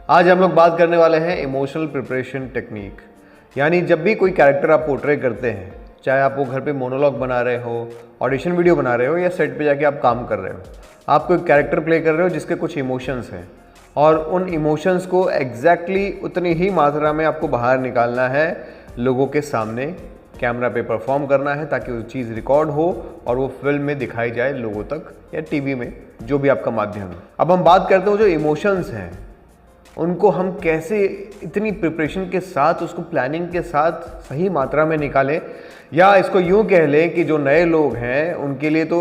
आज हम लोग बात करने वाले हैं इमोशनल प्रिपरेशन टेक्निक। यानी जब भी कोई कैरेक्टर आप पोर्ट्रे करते हैं, चाहे आप वो घर पे मोनोलॉग बना रहे हो, ऑडिशन वीडियो बना रहे हो या सेट पे जाके आप काम कर रहे हो, आप कोई कैरेक्टर प्ले कर रहे हो जिसके कुछ इमोशंस हैं और उन इमोशंस को एग्जैक्टली उतनी ही मात्रा में आपको बाहर निकालना है, लोगों के सामने कैमरा पे परफॉर्म करना है ताकि वो चीज़ रिकॉर्ड हो और वो फिल्म में दिखाई जाए लोगों तक या टीवी में, जो भी आपका माध्यम है। अब हम बात करते हो जो इमोशंस हैं उनको हम कैसे इतनी प्रिपरेशन के साथ, उसको प्लानिंग के साथ सही मात्रा में निकालें, या इसको यूँ कह लें कि जो नए लोग हैं उनके लिए तो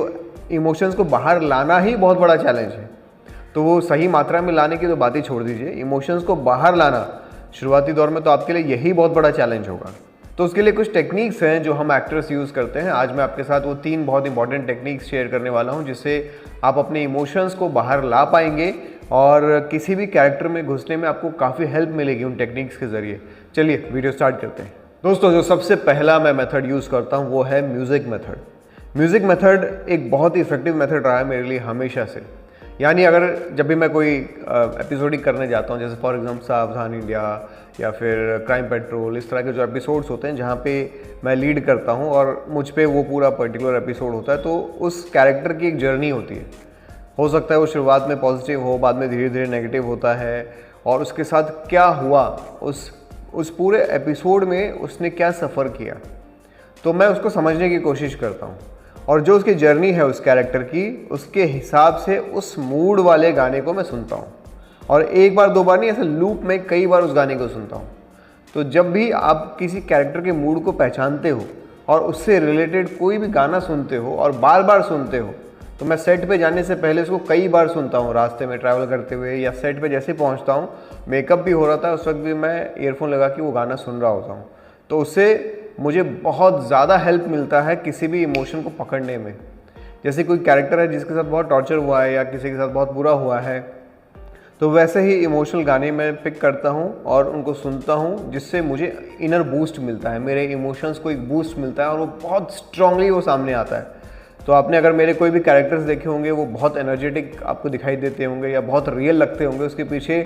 इमोशंस को बाहर लाना ही बहुत बड़ा चैलेंज है। तो वो सही मात्रा में लाने की तो बात ही छोड़ दीजिए, इमोशंस को बाहर लाना शुरुआती दौर में तो आपके लिए यही बहुत बड़ा चैलेंज होगा। तो उसके लिए कुछ टेक्निक्स हैं जो हम एक्टर्स यूज़ करते हैं। आज मैं आपके साथ वो 3 बहुत इंपॉर्टेंट टेक्निक्स शेयर करने वाला हूँ जिससे आप अपने इमोशंस को बाहर ला पाएंगे और किसी भी कैरेक्टर में घुसने में आपको काफ़ी हेल्प मिलेगी उन टेक्निक्स के ज़रिए। चलिए वीडियो स्टार्ट करते हैं। दोस्तों, जो सबसे पहला मैं मेथड यूज़ करता हूँ वो है म्यूज़िक मेथड। म्यूज़िक मेथड एक बहुत ही इफेक्टिव मेथड रहा है मेरे लिए हमेशा से। यानी अगर जब भी मैं कोई एपिसोडिक करने जाता हूँ, जैसे फॉर एग्जाम्पल सावधान इंडिया या फिर क्राइम पेट्रोल, इस तरह के जो एपिसोड्स होते हैं जहाँ पे मैं लीड करता हूँ और मुझ पे वो पूरा पर्टिकुलर एपिसोड होता है, तो उस कैरेक्टर की एक जर्नी होती है। हो सकता है वो शुरुआत में पॉजिटिव हो, बाद में धीरे धीरे नेगेटिव होता है, और उसके साथ क्या हुआ उस पूरे एपिसोड में उसने क्या सफ़र किया, तो मैं उसको समझने की कोशिश करता हूँ और जो उसकी जर्नी है उस कैरेक्टर की, उसके हिसाब से उस मूड वाले गाने को मैं सुनता हूँ। और एक बार दो बार नहीं, ऐसे लूप में कई बार उस गाने को सुनता हूँ। तो जब भी आप किसी कैरेक्टर के मूड को पहचानते हो और उससे रिलेटेड कोई भी गाना सुनते हो और बार बार सुनते हो, तो मैं सेट पे जाने से पहले उसको कई बार सुनता हूँ, रास्ते में ट्रैवल करते हुए या सेट पे जैसे पहुँचता हूँ, मेकअप भी हो रहा था उस वक्त भी मैं ईयरफोन लगा के वो गाना सुन रहा होता हूँ। तो उससे मुझे बहुत ज़्यादा हेल्प मिलता है किसी भी इमोशन को पकड़ने में। जैसे कोई कैरेक्टर है जिसके साथ बहुत टॉर्चर हुआ है या किसी के साथ बहुत बुरा हुआ है, तो वैसे ही इमोशनल गाने मैं पिक करता हूँ और उनको सुनता हूँ, जिससे मुझे इनर बूस्ट मिलता है, मेरे इमोशंस को एक बूस्ट मिलता है और वो बहुत स्ट्रांगली वो सामने आता है। तो आपने अगर मेरे कोई भी कैरेक्टर्स देखे होंगे, वो बहुत एनर्जेटिक आपको दिखाई देते होंगे या बहुत रियल लगते होंगे। उसके पीछे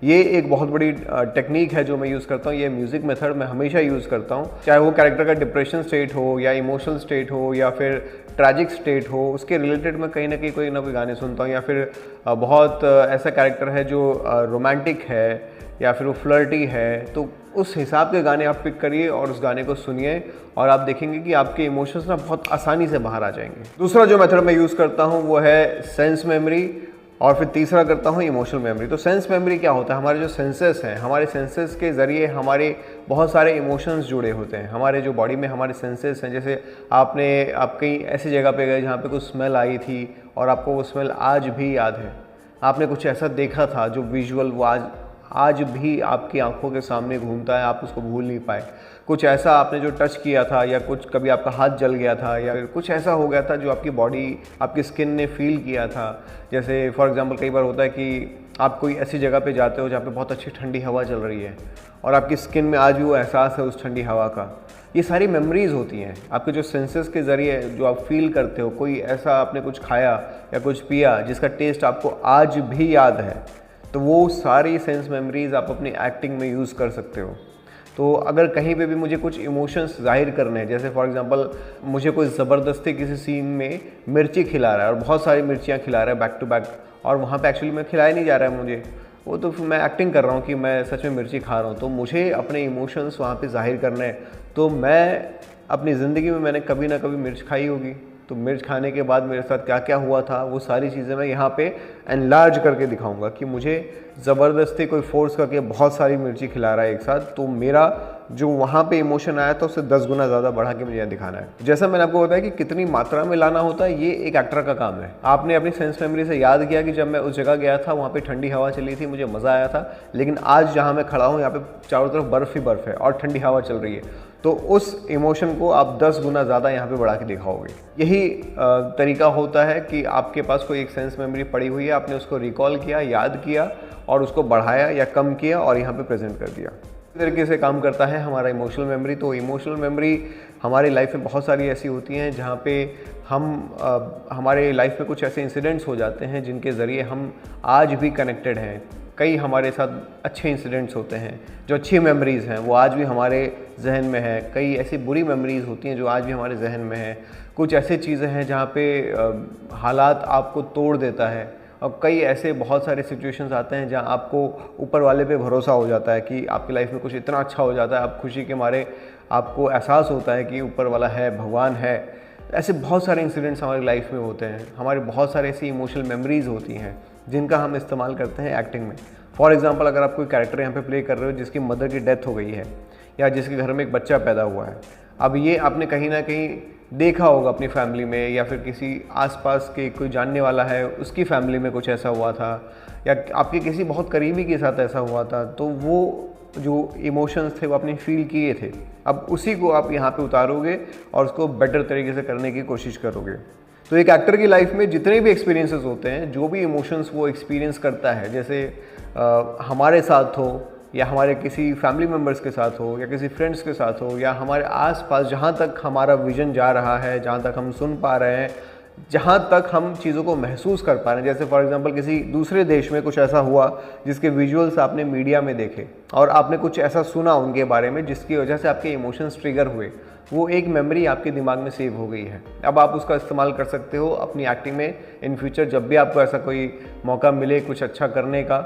ये एक बहुत बड़ी टेक्निक है जो मैं यूज़ करता हूँ। ये म्यूज़िक मेथड मैं हमेशा यूज़ करता हूँ, चाहे वो कैरेक्टर का डिप्रेशन स्टेट हो या इमोशनल स्टेट हो या फिर ट्रैजिक स्टेट हो, उसके रिलेटेड मैं कहीं ना कहीं कोई ना कोई गाने सुनता हूँ। या फिर बहुत ऐसा कैरेक्टर है जो रोमांटिक है या फिर वो फ्लर्टी है, तो उस हिसाब के गाने आप पिक करिए और उस गाने को सुनिए और आप देखेंगे कि आपके इमोशंस ना बहुत आसानी से बाहर आ जाएंगे। दूसरा जो मेथड मैं यूज़ करता हूँ वो है सेंस मेमोरी, और फिर तीसरा करता हूँ इमोशनल मेमोरी। तो सेंस मेमोरी क्या होता है? हमारे जो सेंसेस हैं, हमारे सेंसेस के ज़रिए हमारे बहुत सारे इमोशंस जुड़े होते हैं। हमारे जो बॉडी में हमारे सेंसेस हैं, जैसे आप कहीं ऐसी जगह पे गए जहाँ पे कुछ स्मेल आई थी और आपको वो स्मेल आज भी याद है। आपने कुछ ऐसा देखा था जो विजुअल वो आज भी आपकी आंखों के सामने घूमता है, आप उसको भूल नहीं पाए। कुछ ऐसा आपने जो टच किया था या कुछ कभी आपका हाथ जल गया था या फिर कुछ ऐसा हो गया था जो आपकी बॉडी, आपकी स्किन ने फील किया था। जैसे फॉर एग्जांपल कई बार होता है कि आप कोई ऐसी जगह पे जाते हो जहाँ पे बहुत अच्छी ठंडी हवा चल रही है और आपकी स्किन में आज भी वो एहसास है उस ठंडी हवा का। ये सारी मेमोरीज़ होती हैं आपके जो सेंसेस के ज़रिए जो आप फील करते हो। कोई ऐसा आपने कुछ खाया या कुछ पिया जिसका टेस्ट आपको आज भी याद है, तो वो सारी सेंस मेमोरीज़ आप अपनी एक्टिंग में यूज़ कर सकते हो। तो अगर कहीं पे भी मुझे कुछ इमोशंस जाहिर करने हैं, जैसे फॉर एग्जांपल मुझे कोई ज़बरदस्ती किसी सीन में मिर्ची खिला रहा है और बहुत सारी मिर्चियाँ खिला रहा है बैक टू बैक, और वहाँ पे एक्चुअली मैं खिलाया नहीं जा रहा है मुझे वो, तो फिर मैं एक्टिंग कर रहा हूँ कि मैं सच में मिर्ची खा रहा हूँ, तो मुझे अपने इमोशंस वहाँ पे जाहिर करने हैं। तो मैं अपनी ज़िंदगी में मैंने कभी ना कभी मिर्च खाई होगी, तो मिर्च खाने के बाद मेरे साथ क्या क्या हुआ था वो सारी चीज़ें मैं यहाँ पे एनलार्ज करके दिखाऊंगा कि मुझे ज़बरदस्ती कोई फोर्स करके बहुत सारी मिर्ची खिला रहा है एक साथ, तो मेरा जो वहाँ पे इमोशन आया था उससे 10 गुना ज़्यादा बढ़ा के मुझे दिखाना है। जैसा मैंने आपको बताया कि कितनी मात्रा में लाना होता है, ये एक एक्टर का काम है। आपने अपनी सेंस मेमोरी से याद किया कि जब मैं उस जगह गया था वहाँ पे ठंडी हवा चली थी, मुझे मज़ा आया था, लेकिन आज जहाँ मैं खड़ा हूँ यहाँ पे चारों तरफ बर्फ़ ही बर्फ़ है और ठंडी हवा चल रही है, तो उस इमोशन को आप 10 गुना ज़्यादा यहाँ पे बढ़ा के दिखाओगे। यही तरीका होता है कि आपके पास कोई एक सेंस मेमोरी पड़ी हुई है, आपने उसको रिकॉल किया, याद किया और उसको बढ़ाया या कम किया और यहाँ पे प्रेजेंट कर दिया। इस तरीके से काम करता है हमारा इमोशनल मेमोरी। तो इमोशनल मेमोरी हमारी लाइफ में बहुत सारी ऐसी होती हैं जहाँ पे हमारे लाइफ में कुछ ऐसे इंसिडेंट्स हो जाते हैं जिनके ज़रिए हम आज भी कनेक्टेड हैं कई हमारे साथ अच्छे इंसिडेंट्स होते हैं, जो अच्छी मेमोरीज़ हैं वो आज भी हमारे जहन में है। कई ऐसी बुरी मेमोरीज़ होती हैं जो आज भी हमारे जहन में है। कुछ ऐसी चीज़ें हैं जहाँ पे हालात आपको तोड़ देता है, और कई ऐसे बहुत सारे सिचुएशंस आते हैं जहाँ आपको ऊपर वाले पे भरोसा हो जाता है कि आपकी लाइफ में कुछ इतना अच्छा हो जाता है, आप खुशी के मारे आपको एहसास होता है कि ऊपर वाला है, भगवान है। ऐसे बहुत सारे इंसिडेंट्स हमारी लाइफ में होते हैं। हमारे बहुत सारे ऐसी इमोशनल मेमोरीज़ होती हैं जिनका हम इस्तेमाल करते हैं एक्टिंग में। फॉर एग्जांपल, अगर आप कोई कैरेक्टर यहाँ पे प्ले कर रहे हो जिसकी मदर की डेथ हो गई है या जिसके घर में एक बच्चा पैदा हुआ है, अब ये आपने कहीं ना कहीं देखा होगा अपनी फैमिली में, या फिर किसी आसपास के कोई जानने वाला है उसकी फैमिली में कुछ ऐसा हुआ था, या आपके किसी बहुत करीबी के साथ ऐसा हुआ था, तो वो जो इमोशंस थे वो आपने फील किए थे। अब उसी को आप यहाँ पे उतारोगे और उसको बेटर तरीके से करने की कोशिश करोगे। तो एक एक्टर की लाइफ में जितने भी एक्सपीरियंसेस होते हैं, जो भी इमोशंस वो एक्सपीरियंस करता है, जैसे हमारे साथ हो या हमारे किसी फैमिली मेम्बर्स के साथ हो या किसी फ्रेंड्स के साथ हो या हमारे आसपास, जहाँ तक हमारा विजन जा रहा है, जहाँ तक हम सुन पा रहे हैं, जहाँ तक हम चीज़ों को महसूस कर पा रहे हैं। जैसे फॉर एग्जांपल किसी दूसरे देश में कुछ ऐसा हुआ जिसके विजुअल्स आपने मीडिया में देखे और आपने कुछ ऐसा सुना उनके बारे में जिसकी वजह से आपके इमोशंस ट्रिगर हुए, वो एक मेमोरी आपके दिमाग में सेव हो गई है। अब आप उसका इस्तेमाल कर सकते हो अपनी एक्टिंग में इन फ्यूचर। जब भी आपको ऐसा कोई मौका मिले कुछ अच्छा करने का,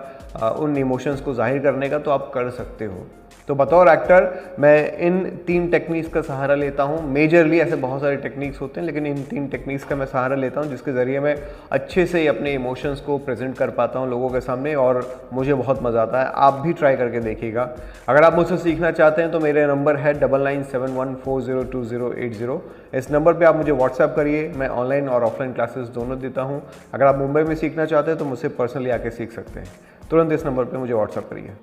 उन इमोशंस को जाहिर करने का, तो आप कर सकते हो। तो बतौर एक्टर मैं इन 3 टेक्निक्स का सहारा लेता हूँ। मेजरली ऐसे बहुत सारे टेक्निक्स होते हैं, लेकिन इन 3 टेक्निक्स का मैं सहारा लेता हूँ जिसके ज़रिए मैं अच्छे से अपने इमोशंस को प्रेजेंट कर पाता हूँ लोगों के सामने, और मुझे बहुत मज़ा आता है। आप भी ट्राई करके देखिएगा। अगर आप मुझसे सीखना चाहते हैं तो मेरे नंबर है 9971402080। इस नंबर पर आप मुझे व्हाट्सएप करिए। मैं ऑनलाइन और ऑफलाइन क्लासेस दोनों देता हूँ। अगर आप मुंबई में सीखना चाहते हैं तो मुझसे पर्सनली आके सीख सकते हैं। तुरंत इस नंबर पर मुझे व्हाट्सएप करिए।